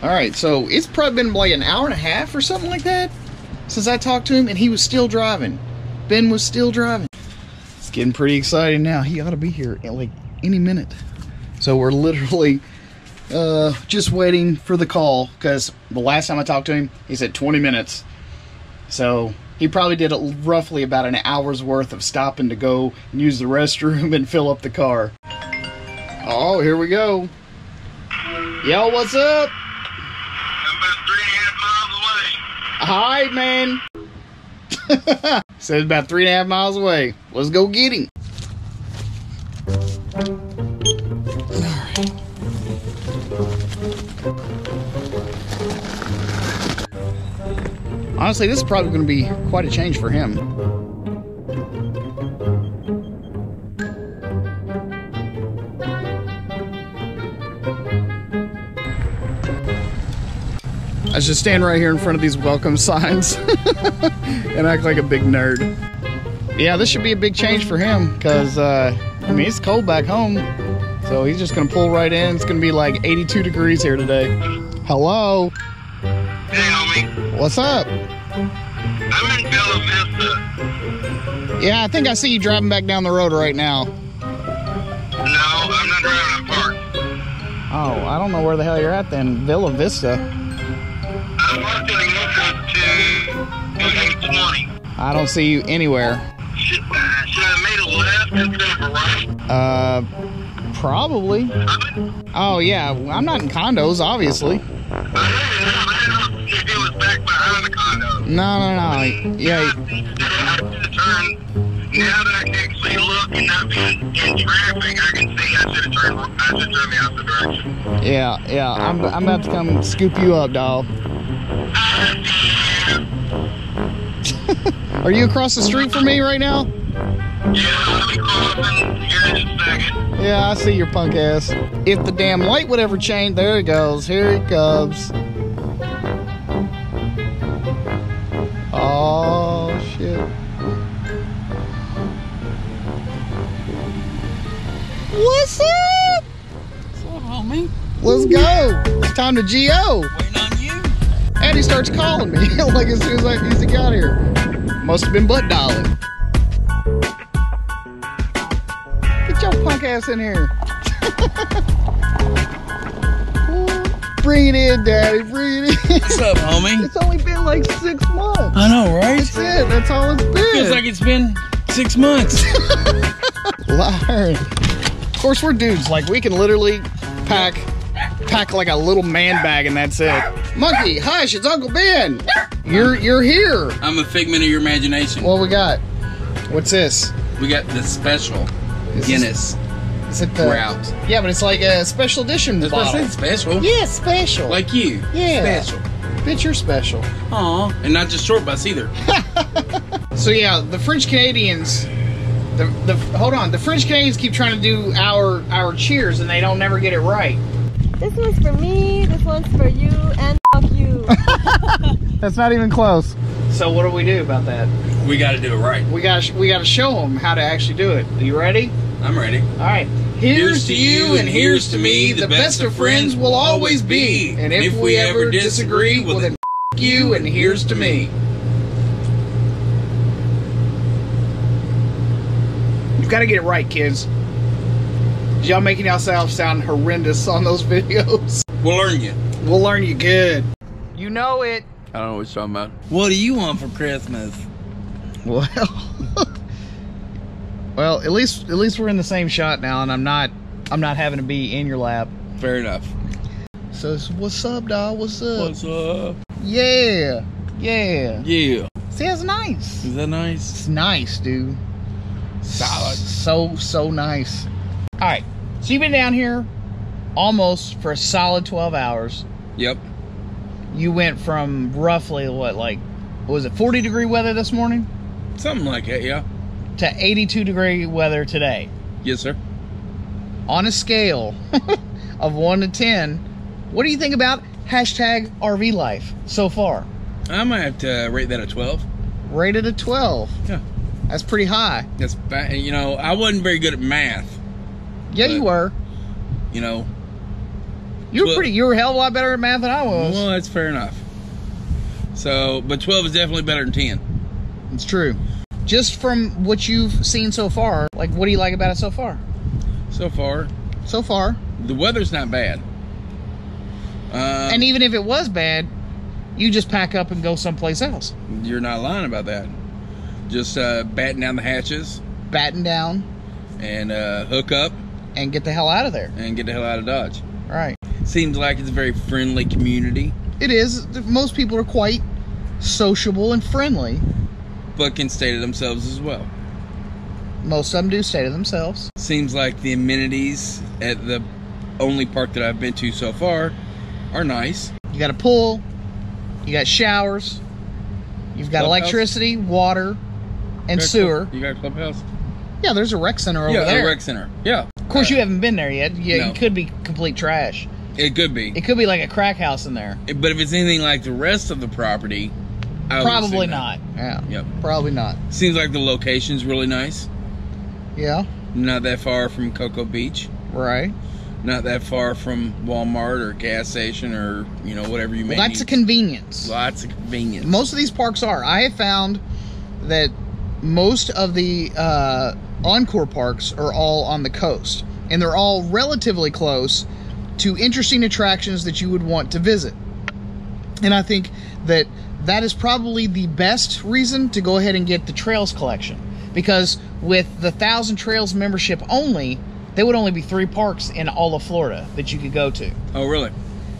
All right, so it's probably been like an hour and a half or something like that since I talked to him, and he was still driving. Ben was still driving. It's getting pretty exciting now. He ought to be here in like any minute. So we're literally just waiting for the call, because the last time I talked to him, he said 20 minutes. So he probably did roughly about an hour's worth of stopping to go and use the restroom and fill up the car. Oh, here we go. Yo, what's up? I'm about 3.5 miles away. Hi, man. Said about 3.5 miles away. Let's go get him. Honestly, this is probably going to be quite a change for him. I should stand right here in front of these welcome signs and act like a big nerd. Yeah, this should be a big change for him, because, I mean, it's cold back home. So he's just going to pull right in. It's going to be like 82 degrees here today. Hello? Hey, homie. What's up? I'm in Bella Vista. Yeah, I think I see you driving back down the road right now. No, I'm not driving. I'm parked. Oh, I don't know where the hell you're at then. Villa Vista. I'm parked in the entrance to 820. I don't see you anywhere. Should I have made a left instead of a right? Probably. Oh, yeah. I'm not in condos, obviously. I don't know if it was back behind the condo. No. Yeah. I should have turned. Now that I can actually look and not be in traffic, I can see I should have turned the opposite direction. Yeah. I'm about to come scoop you up, dog. Are you across the street from me right now? Yeah, I'll be crossing here in a second. Yeah, I see your punk ass. If the damn light would ever change, there it goes. Here it comes. Oh, shit. What's up? What's up, homie? Let's go. It's time to GO. Waiting on you. And he starts calling me like as soon as he got here. Must have been butt dialing. Get your punk ass in here. Bring it in, Daddy. Bring it in. What's up, homie? It's only been like 6 months. I know, right? That's it. That's all it's been. Feels like it's been 6 months. Liar. Of course, we're dudes. Like, we can literally pack like a little man bag and that's it. Monkey, hush, it's Uncle Ben. You're here. I'm a figment of your imagination. What we got? What's this? We got the special Guinness Is it the route. Yeah, but it's like a special edition That's what I bottle. said, special. Yeah, special. Like you. Yeah. Special. Bitch, you're special. Aw. And not just short bus either. So yeah, the French Canadians. Hold on. The French Canadians keep trying to do our cheers and they don't never get it right. This one's for me, this one's for you, and fuck you. That's not even close. So what do we do about that? We got to do it right. We gotta show them how to actually do it. Are you ready? I'm ready. All right. Here's to you and here's to me. The best of friends will always be. And if we ever disagree, well then f you and here's to me. You've got to get it right, kids. Y'all making yourselves sound horrendous on those videos. We'll learn you. We'll learn you good. You know it. I don't know what you're talking about. What do you want for Christmas? Well, well, at least we're in the same shot now, and I'm not having to be in your lap. Fair enough. So what's up, dog? What's up? What's up? Yeah. Yeah. See, that's nice. Is that nice? It's nice, dude. Solid. So nice. All right. So you've been down here almost for a solid 12 hours. Yep. You went from roughly what was it 40-degree weather this morning? Something like that, yeah. To 82-degree weather today. Yes, sir. On a scale of 1 to 10, what do you think about hashtag RV life so far? I might have to rate that a 12. Rated a 12. Yeah. That's pretty high. That's, you know, I wasn't very good at math. Yeah, but, you were. You know, You were a hell of a lot better at math than I was. Well, that's fair enough. So, but 12 is definitely better than 10. It's true. Just from what you've seen so far, like, what do you like about it so far? So far, the weather's not bad. And even if it was bad, you just pack up and go someplace else. You're not lying about that. Just batten down the hatches. Batten down. And hook up. And get the hell out of there. And get the hell out of Dodge. Right. Seems like it's a very friendly community. It is. Most people are quite sociable and friendly. But can stay to themselves as well. Most of them do stay to themselves. Seems like the amenities at the only park that I've been to so far are nice. You got a pool. You got showers. You've got electricity, water, and sewer. You got a clubhouse? Yeah, there's a rec center over there. Yeah, a rec center. Yeah. Of course, you haven't been there yet. Yeah, No. It could be complete trash. It could be. It could be like a crack house in there. But if it's anything like the rest of the property, I would Probably assume not. Yeah. Yep. Probably not. Seems like the location's really nice. Yeah. Not that far from Cocoa Beach. Right. Not that far from Walmart or gas station or, you know, whatever you may Well, that's need. a convenience. Lots of convenience. Most of these parks are. I have found that most of the Encore parks are all on the coast. And they're all relatively close to interesting attractions that you would want to visit. And I think that that is probably the best reason to go ahead and get the Trails collection. Because with the 1,000 Trails membership only, there would only be 3 parks in all of Florida that you could go to. Oh, really?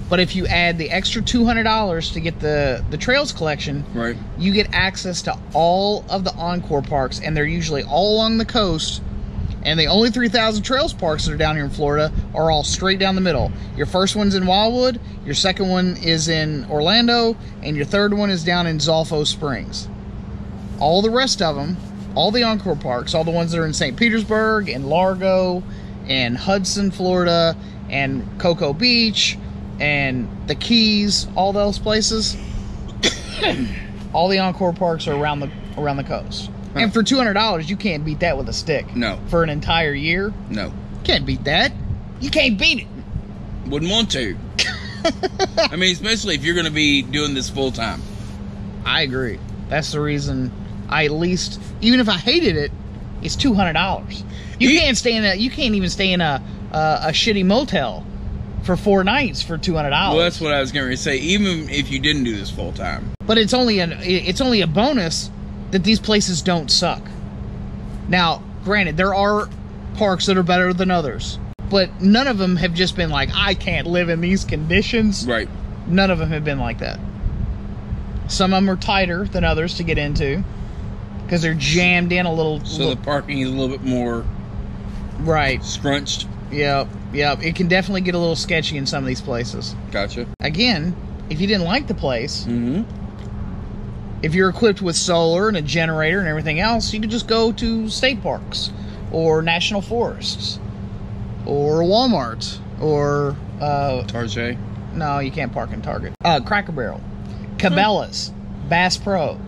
But if you add the extra $200 to get the Trails collection, Right. you get access to all of the Encore parks, and they're usually all along the coast. And the only 3,000 Trails parks that are down here in Florida are all straight down the middle. Your first one's in Wildwood, your second one is in Orlando, and your third one is down in Zolfo Springs. All the rest of them, all the Encore parks, all the ones that are in St. Petersburg and Largo and Hudson, Florida, and Cocoa Beach and the Keys, all those places, all the Encore parks are around the coast. Huh. And for $200, you can't beat that with a stick. No. For an entire year? No. Can't beat that. You can't beat it. Wouldn't want to. I mean, especially if you're going to be doing this full time. I agree. That's the reason I at least, even if I hated it, it's $200. You can't even stay in a shitty motel for 4 nights for $200. Well, that's what I was going to say. Even if you didn't do this full time. But it's only a bonus that these places don't suck. Now, granted, there are parks that are better than others, but none of them have just been like, I can't live in these conditions. Right. None of them have been like that. Some of them are tighter than others to get into because they're jammed in a little. So the parking is a little bit more right, scrunched. Yep. It can definitely get a little sketchy in some of these places. Gotcha. Again, if you didn't like the place, Mm-hmm. if you're equipped with solar and a generator and everything else, you could just go to state parks or national forests or Walmart or Target. no, you can't park in Target. Cracker Barrel, Cabela's, Bass Pro,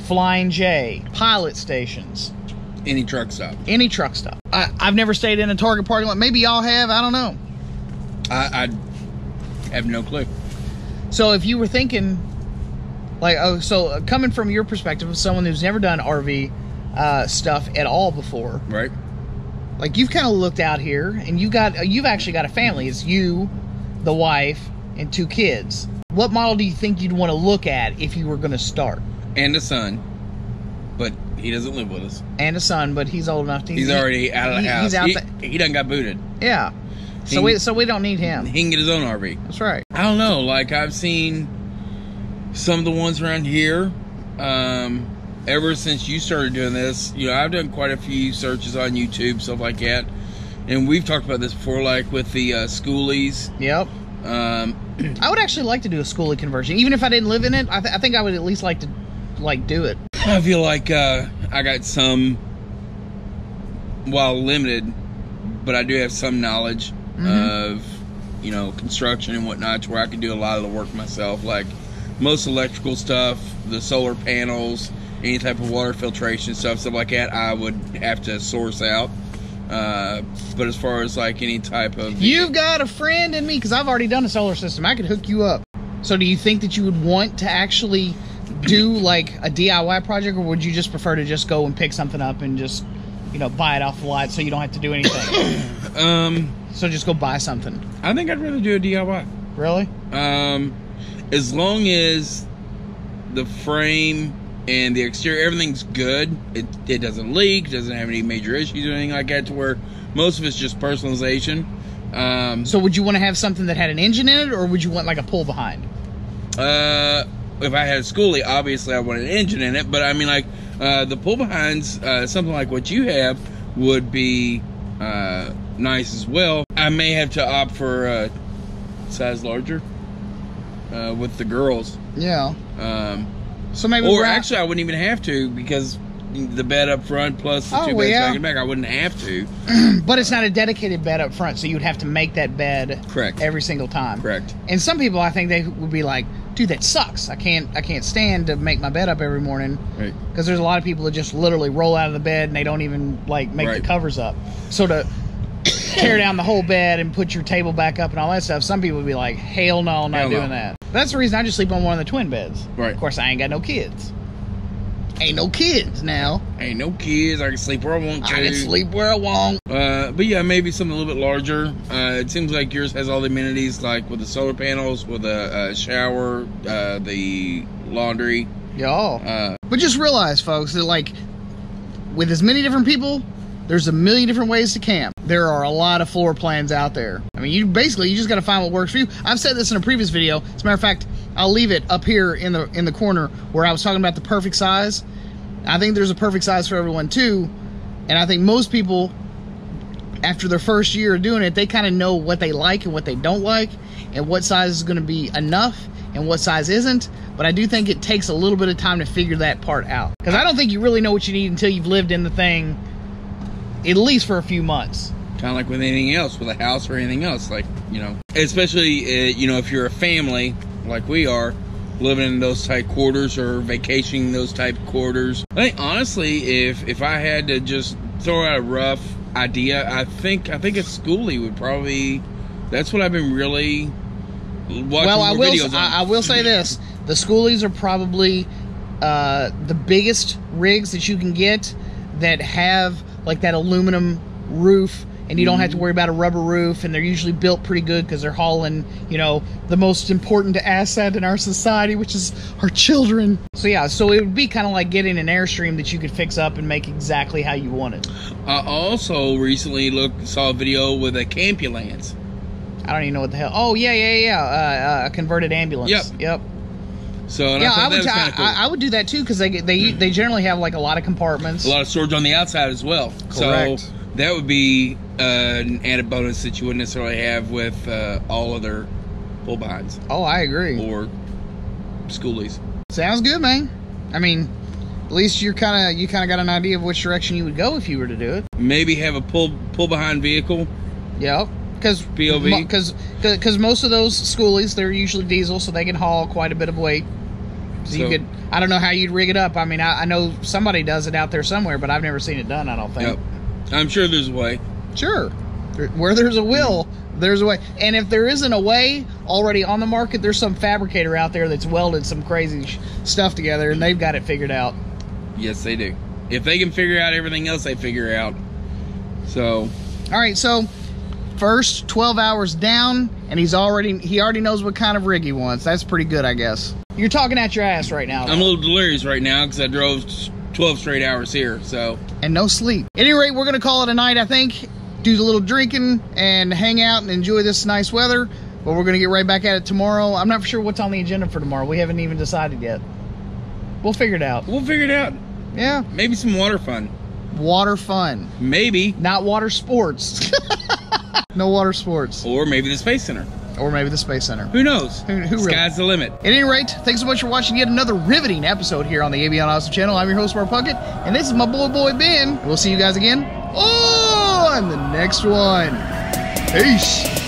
Flying J, Pilot Stations. Any truck stop. Any truck stop. I've never stayed in a Target parking lot. Maybe y'all have. I don't know. I have no clue. So if you were thinking, like, coming from your perspective of someone who's never done RV stuff at all before, Right. like, you've kind of looked out here, and you've actually got a family. It's you, the wife, and 2 kids. What model do you think you'd want to look at if you were going to start? And a son. But he doesn't live with us. And a son, but he's old enough to... He's already out of the house. He's out He done got booted. Yeah. So we don't need him. He can get his own RV. That's right. I don't know. Like, I've seen some of the ones around here. Ever since you started doing this, you know, I've done quite a few searches on YouTube, stuff like that. And we've talked about this before, like with the schoolies. Yep. I would actually like to do a schoolie conversion. Even if I didn't live in it, I think I would at least like to, do it. I feel like I got some, while limited, but I do have some knowledge of, you know, construction and whatnot, to where I can do a lot of the work myself. Like most electrical stuff, the solar panels, any type of water filtration stuff like that, I would have to source out. But as far as like any type of... You've got a friend in me, because I've already done a solar system. I could hook you up. So do you think that you would want to actually do like a DIY project, or would you just prefer to just go and pick something up and just, you know, buy it off the lot so you don't have to do anything? So just go buy something. I think I'd rather do a DIY. Really? As long as the frame and the exterior, everything's good. It doesn't leak, doesn't have any major issues or anything like that, to where most of it's just personalization. So would you want to have something that had an engine in it, or would you want like a pull behind? If I had a schoolie, obviously I want an engine in it, but I mean, like, the pull behinds, something like what you have would be nice as well. I may have to opt for a size larger with the girls. Yeah. So maybe, or actually, I wouldn't even have to, because the bed up front plus the two beds back and back, I wouldn't have to. But it's not a dedicated bed up front, so you would have to make that bed correct every single time. Correct. And some people, I think they would be like, dude, that sucks. I can't stand to make my bed up every morning. Right. Because there's a lot of people that just literally roll out of the bed and they don't even like make the covers up. So to tear down the whole bed and put your table back up and all that stuff, some people would be like, hell no, I'm not doing that. That's the reason I just sleep on one of the twin beds. Right. Of course, I ain't got no kids. Ain't no kids now. Ain't no kids. I can sleep where I want to. I can sleep where I want. But yeah, maybe something a little bit larger. It seems like yours has all the amenities, like with the solar panels, with a shower, the laundry. Yeah. But just realize, folks, that like with as many different people, there's a million different ways to camp. There are a lot of floor plans out there. I mean, you just got to find what works for you. I've said this in a previous video. As a matter of fact, I'll leave it up here in the corner where I was talking about the perfect size. I think there's a perfect size for everyone too. And I think most people, after their first year of doing it, they kind of know what they like and what they don't like, and what size is going to be enough and what size isn't. But I do think it takes a little bit of time to figure that part out, because I don't think you really know what you need until you've lived in the thing at least for a few months. Kind of like with anything else, with a house or anything else, like, you know, especially, you know, if you're a family like we are, living in those type quarters or vacationing those type quarters. I think honestly, if I had to just throw out a rough idea, I think a schoolie would probably, that's what I've been really watching. Well, I will say this: the schoolies are probably the biggest rigs that you can get that have like that aluminum roof, and you don't have to worry about a rubber roof, and they're usually built pretty good because they're hauling, you know, the most important asset in our society, which is our children. So yeah, so it would be kind of like getting an Airstream that you could fix up and make exactly how you want it. I also recently saw a video with a Campulance. I don't even know what the hell. Oh yeah. A converted ambulance. Yep. So yeah, I would. Cool. I would do that too, because they generally have like a lot of compartments, a lot of storage on the outside as well. Correct. So that would be an added bonus that you wouldn't necessarily have with all other pull behinds. Oh, I agree. Or schoolies. Sounds good, man. I mean, at least you kind of got an idea of which direction you would go if you were to do it. Maybe have a pull behind vehicle. Yep. Because most of those schoolies, they're usually diesel, so they can haul quite a bit of weight. So you could, I don't know how you'd rig it up. I mean, I know somebody does it out there somewhere, but I've never seen it done, I don't think. Yep. I'm sure there's a way. Sure. Where there's a will, there's a way. And if there isn't a way already on the market, there's some fabricator out there that's welded some crazy stuff together, and they've got it figured out. Yes, they do. If they can figure out everything else, they figure out. So. All right, so first 12 hours down, and he already knows what kind of rig he wants. That's pretty good, I guess. You're talking at your ass right now, though. I'm a little delirious right now because I drove 12 straight hours here, so. And no sleep. At any rate, we're going to call it a night, I think. Do a little drinking and hang out and enjoy this nice weather. But we're going to get right back at it tomorrow. I'm not sure what's on the agenda for tomorrow. We haven't even decided yet. We'll figure it out. Yeah. Maybe some water fun. Water fun. Maybe. Not water sports. No water sports. Or maybe the Space Center. Who knows? Who really? Sky's the limit. At any rate, thanks so much for watching yet another riveting episode here on the Avion Awesome channel. I'm your host, Mark Puckett, and this is my boy Ben. We'll see you guys again on the next one. Peace.